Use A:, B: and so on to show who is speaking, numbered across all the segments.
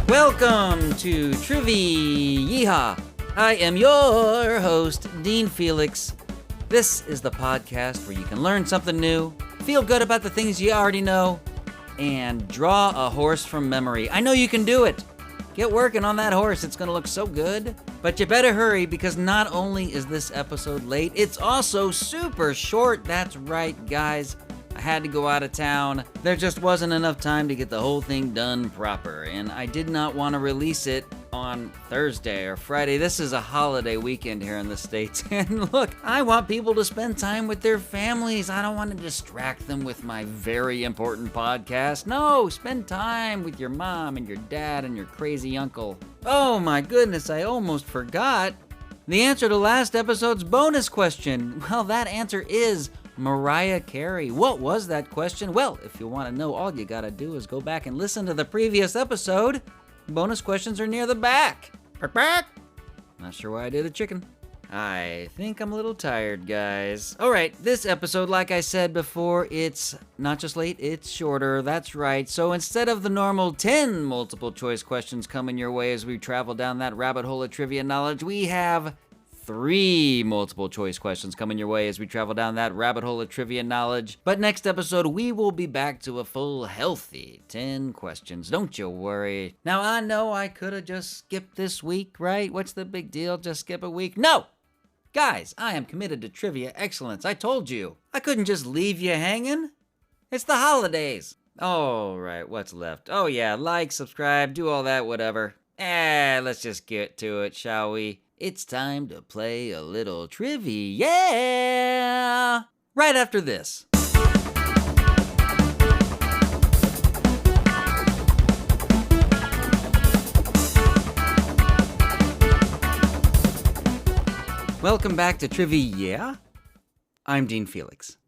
A: Welcome to TRIVI-yeah. I am your host, Dean Felix. This is the podcast where you can learn something new, feel good about the things you already know, and draw a horse from memory. I know you can do it. Get working on that horse. It's going to look so good. But you better hurry because not only is this episode late, it's also super short. That's right, guys. I had to go out of town. There just wasn't enough time to get the whole thing done proper, and I did not want to release it on Thursday or Friday. This is a holiday weekend here in the States, and look, I want people to spend time with their families. I don't want to distract them with my very important podcast. No, spend time with your mom and your dad and your crazy uncle. Oh my goodness, I almost forgot. The answer to last episode's bonus question. Well, that answer is Mariah Carey. What was that question? Well, if you want to know, all you gotta do is go back and listen to the previous episode. Bonus questions are near the back. Not sure why I did a chicken. I think I'm a little tired, guys. Alright, this episode, like I said before, it's not just late, it's shorter. That's right. So instead of the normal 10 multiple choice questions coming your way as we travel down that rabbit hole of trivia knowledge, we have 3 multiple choice questions coming your way as we travel down that rabbit hole of trivia knowledge. But next episode, we will be back to a full, healthy 10 questions. Don't you worry. Now, I know I could have just skipped this week, right? What's the big deal? Just skip a week? No! Guys, I am committed to trivia excellence. I told you. I couldn't just leave you hanging. It's the holidays. All right, what's left? Oh yeah, like, subscribe, do all that, whatever. Let's just get to it, shall we? It's time to play a little TRIVI-yeah! Right after this. Welcome back to TRIVI-yeah! I'm Dean Felix.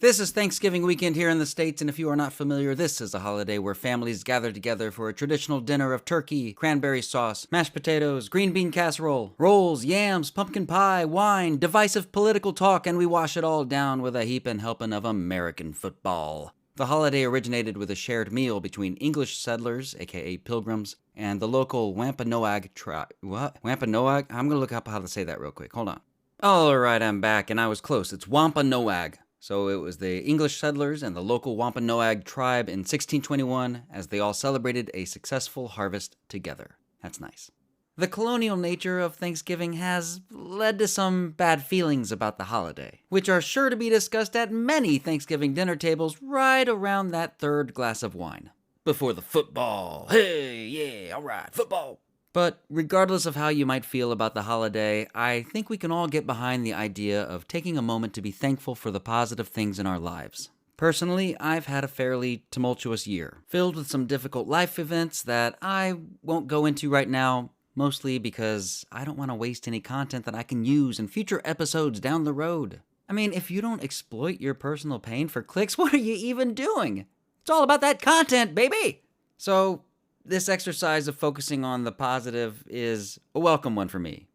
A: This is Thanksgiving weekend here in the States, and if you are not familiar, this is a holiday where families gather together for a traditional dinner of turkey, cranberry sauce, mashed potatoes, green bean casserole, rolls, yams, pumpkin pie, wine, divisive political talk, and we wash it all down with a heapin' helping of American football. The holiday originated with a shared meal between English settlers, aka pilgrims, and the local Wampanoag tribe. What? Wampanoag? I'm gonna look up how to say that real quick. Hold on. Alright, I'm back, and I was close. It's Wampanoag. So it was the English settlers and the local Wampanoag tribe in 1621 as they all celebrated a successful harvest together. That's nice. The colonial nature of Thanksgiving has led to some bad feelings about the holiday, which are sure to be discussed at many Thanksgiving dinner tables right around that third glass of wine. Before the football. Hey, yeah, all right, football. But regardless of how you might feel about the holiday, I think we can all get behind the idea of taking a moment to be thankful for the positive things in our lives. Personally, I've had a fairly tumultuous year, filled with some difficult life events that I won't go into right now, mostly because I don't want to waste any content that I can use in future episodes down the road. I mean, if you don't exploit your personal pain for clicks, what are you even doing? It's all about that content, baby! So, this exercise of focusing on the positive is a welcome one for me.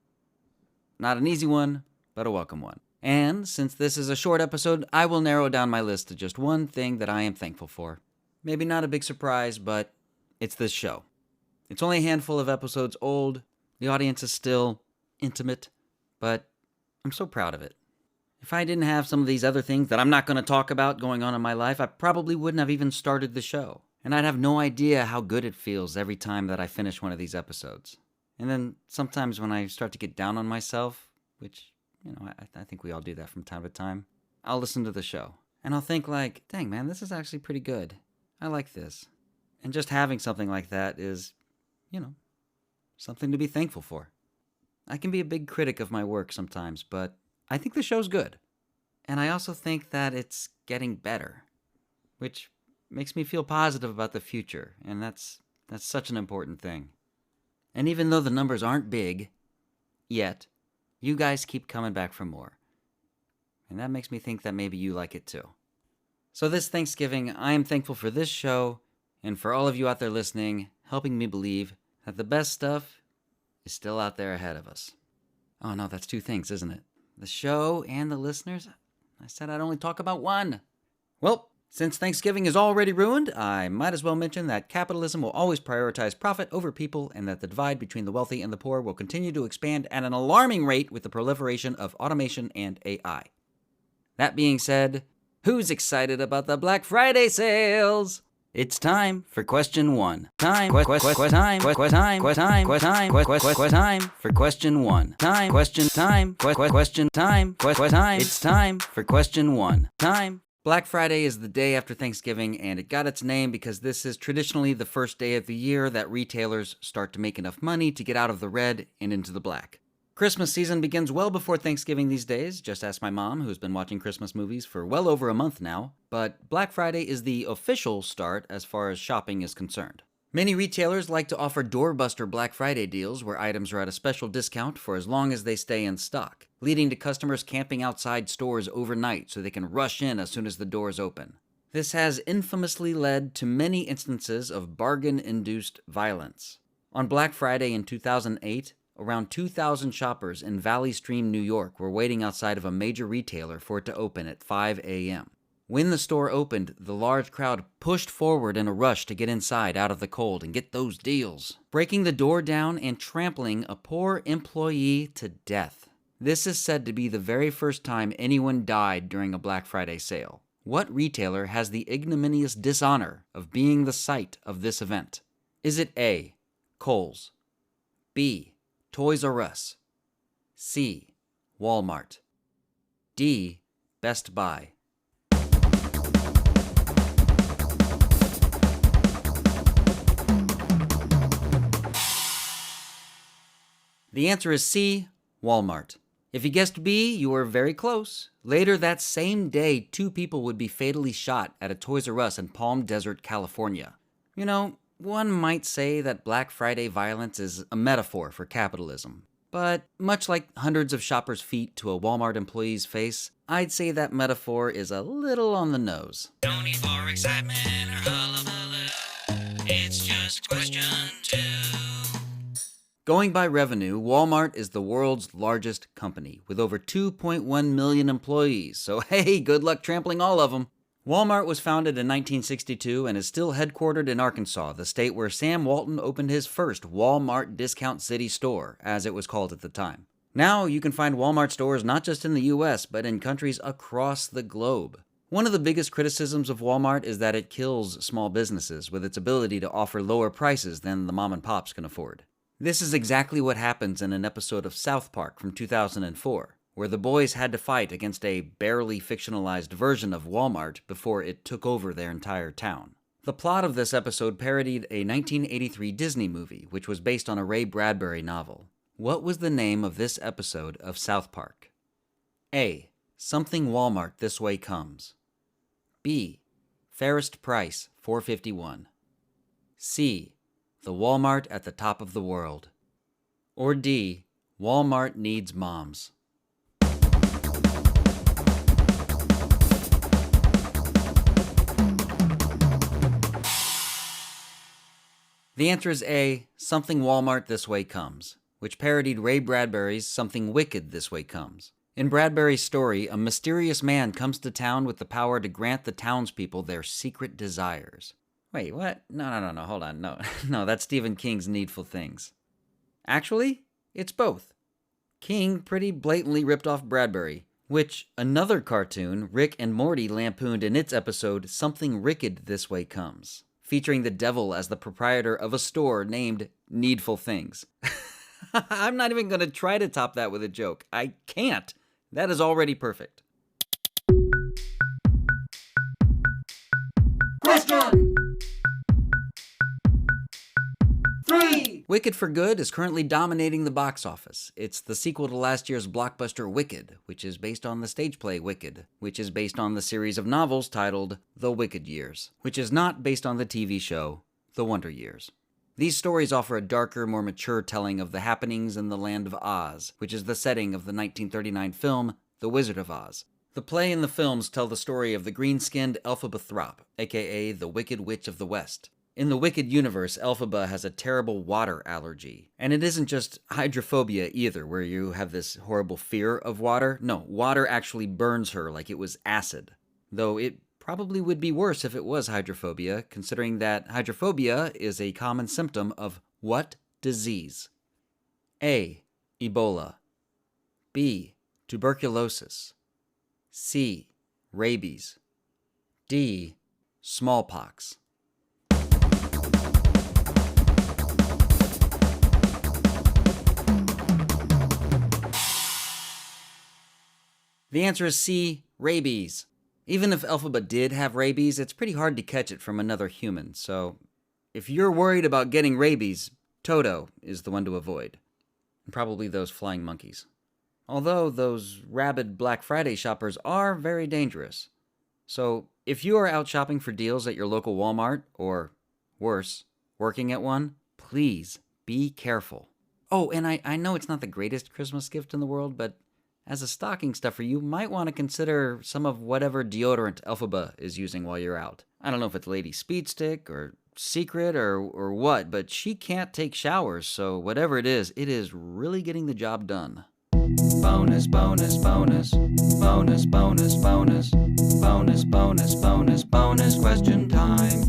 A: Not an easy one, but a welcome one. And since this is a short episode, I will narrow down my list to just one thing that I am thankful for. Maybe not a big surprise, but it's this show. It's only a handful of episodes old. The audience is still intimate, but I'm so proud of it. If I didn't have some of these other things that I'm not going to talk about going on in my life, I probably wouldn't have even started the show. And I'd have no idea how good it feels every time that I finish one of these episodes. And then sometimes when I start to get down on myself, which, I think we all do that from time to time, I'll listen to the show. And I'll think like, dang man, this is actually pretty good. I like this. And just having something like that is, something to be thankful for. I can be a big critic of my work sometimes, but I think the show's good. And I also think that it's getting better, which makes me feel positive about the future, and that's such an important thing. And even though the numbers aren't big yet, you guys keep coming back for more. And that makes me think that maybe you like it too. So this Thanksgiving, I am thankful for this show, and for all of you out there listening, helping me believe that the best stuff is still out there ahead of us. Oh no, that's 2 things, isn't it? The show and the listeners? I said I'd only talk about one. Well, Since Thanksgiving is already ruined, I might as well mention that capitalism will always prioritize profit over people and that the divide between the wealthy and the poor will continue to expand at an alarming rate with the proliferation of automation and AI. That being said, who's excited about the Black Friday sales? It's time for question one. Time for question one. It's time for question one. Black Friday is the day after Thanksgiving, and it got its name because this is traditionally the first day of the year that retailers start to make enough money to get out of the red and into the black. Christmas season begins well before Thanksgiving these days, just ask my mom, who's been watching Christmas movies for well over a month now, but Black Friday is the official start as far as shopping is concerned. Many retailers like to offer doorbuster Black Friday deals where items are at a special discount for as long as they stay in stock, leading to customers camping outside stores overnight so they can rush in as soon as the doors open. This has infamously led to many instances of bargain-induced violence. On Black Friday in 2008, around 2,000 shoppers in Valley Stream, New York were waiting outside of a major retailer for it to open at 5 a.m. When the store opened, the large crowd pushed forward in a rush to get inside out of the cold and get those deals, breaking the door down and trampling a poor employee to death. This is said to be the very first time anyone died during a Black Friday sale. What retailer has the ignominious dishonor of being the site of this event? Is it A, Kohl's, B, Toys R Us, C, Walmart, D, Best Buy? The answer is C, Walmart. If you guessed B, you were very close. Later that same day, 2 people would be fatally shot at a Toys R Us in Palm Desert, California. You know, one might say that Black Friday violence is a metaphor for capitalism. But much like hundreds of shoppers' feet to a Walmart employee's face, I'd say that metaphor is a little on the nose.
B: No need for excitement or hullabaloo. It's just question 2.
A: Going by revenue, Walmart is the world's largest company, with over 2.1 million employees, so hey, good luck trampling all of them. Walmart was founded in 1962 and is still headquartered in Arkansas, the state where Sam Walton opened his first Walmart Discount City store, as it was called at the time. Now you can find Walmart stores not just in the US, but in countries across the globe. One of the biggest criticisms of Walmart is that it kills small businesses with its ability to offer lower prices than the mom and pops can afford. This is exactly what happens in an episode of South Park from 2004, where the boys had to fight against a barely fictionalized version of Walmart before it took over their entire town. The plot of this episode parodied a 1983 Disney movie, which was based on a Ray Bradbury novel. What was the name of this episode of South Park? A. Something Walmart This Way Comes. B. Fairest Price, $4.51. C. The Walmart at the Top of the World. Or D. Walmart Needs Moms. The answer is A. Something Walmart This Way Comes, which parodied Ray Bradbury's Something Wicked This Way Comes. In Bradbury's story, a mysterious man comes to town with the power to grant the townspeople their secret desires. Wait, what? No, hold on. No, that's Stephen King's Needful Things. Actually, it's both. King pretty blatantly ripped off Bradbury, which another cartoon, Rick and Morty, lampooned in its episode Something Wicked This Way Comes, featuring the devil as the proprietor of a store named Needful Things. I'm not even going to try to top that with a joke. I can't. That is already perfect. Question 3! Wicked for Good is currently dominating the box office. It's the sequel to last year's blockbuster Wicked, which is based on the stage play Wicked, which is based on the series of novels titled The Wicked Years, which is not based on the TV show The Wonder Years. These stories offer a darker, more mature telling of the happenings in the land of Oz, which is the setting of the 1939 film The Wizard of Oz. The play and the films tell the story of the green-skinned Elphaba Throp, aka the Wicked Witch of the West. In the Wicked universe, Elphaba has a terrible water allergy. And it isn't just hydrophobia either, where you have this horrible fear of water. No, water actually burns her like it was acid. Though it probably would be worse if it was hydrophobia, considering that hydrophobia is a common symptom of what disease? A. Ebola. B. Tuberculosis. C. Rabies. D. Smallpox. The answer is C. Rabies. Even if Elphaba did have rabies, it's pretty hard to catch it from another human, so if you're worried about getting rabies, Toto is the one to avoid. And probably those flying monkeys. Although those rabid Black Friday shoppers are very dangerous. So if you are out shopping for deals at your local Walmart, or worse, working at one, please be careful. Oh, and I know it's not the greatest Christmas gift in the world, but as a stocking stuffer, you might want to consider some of whatever deodorant Elphaba is using while you're out. I don't know if it's Lady Speedstick or Secret or what, but she can't take showers, so whatever it is really getting the job done. Bonus, bonus, bonus, bonus, bonus, bonus, bonus, bonus, bonus, bonus question time.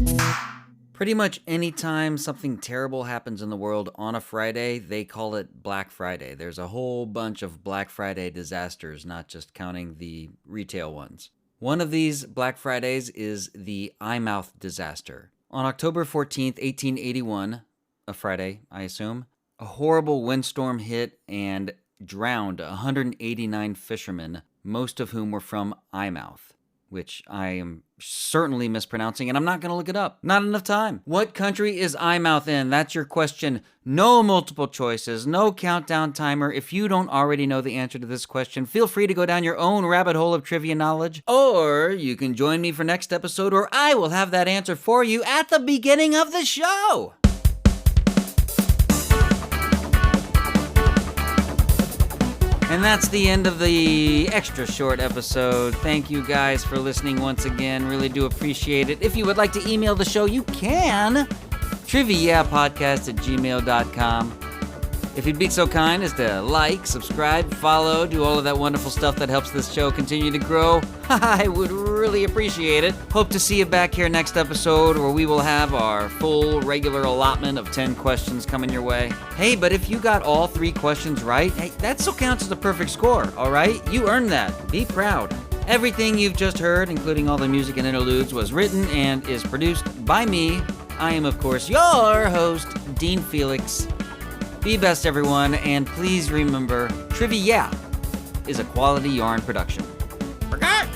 A: Pretty much any time something terrible happens in the world on a Friday, they call it Black Friday. There's a whole bunch of Black Friday disasters, not just counting the retail ones. One of these Black Fridays is the Eyemouth disaster. On October 14th, 1881, a Friday, I assume, a horrible windstorm hit and drowned 189 fishermen, most of whom were from Eyemouth, which I am certainly mispronouncing, and I'm not going to look it up. Not enough time. What country is Eyemouth in? That's your question. No multiple choices, no countdown timer. If you don't already know the answer to this question, feel free to go down your own rabbit hole of trivia knowledge, or you can join me for next episode where I will have that answer for you at the beginning of the show. And that's the end of the extra short episode. Thank you guys for listening once again. Really do appreciate it. If you would like to email the show, you can. TRIVI-yeah@gmail.com. If you'd be so kind as to like, subscribe, follow, do all of that wonderful stuff that helps this show continue to grow, I would really appreciate it. Hope to see you back here next episode where we will have our full regular allotment of 10 questions coming your way. Hey, but if you got all 3 questions right, hey, that still counts as a perfect score, all right? You earned that. Be proud. Everything you've just heard, including all the music and interludes, was written and is produced by me. I am, of course, your host, Dean Felix. Be best, everyone, and please remember, TRIVI-yeah is a quality yarn production. Forgot!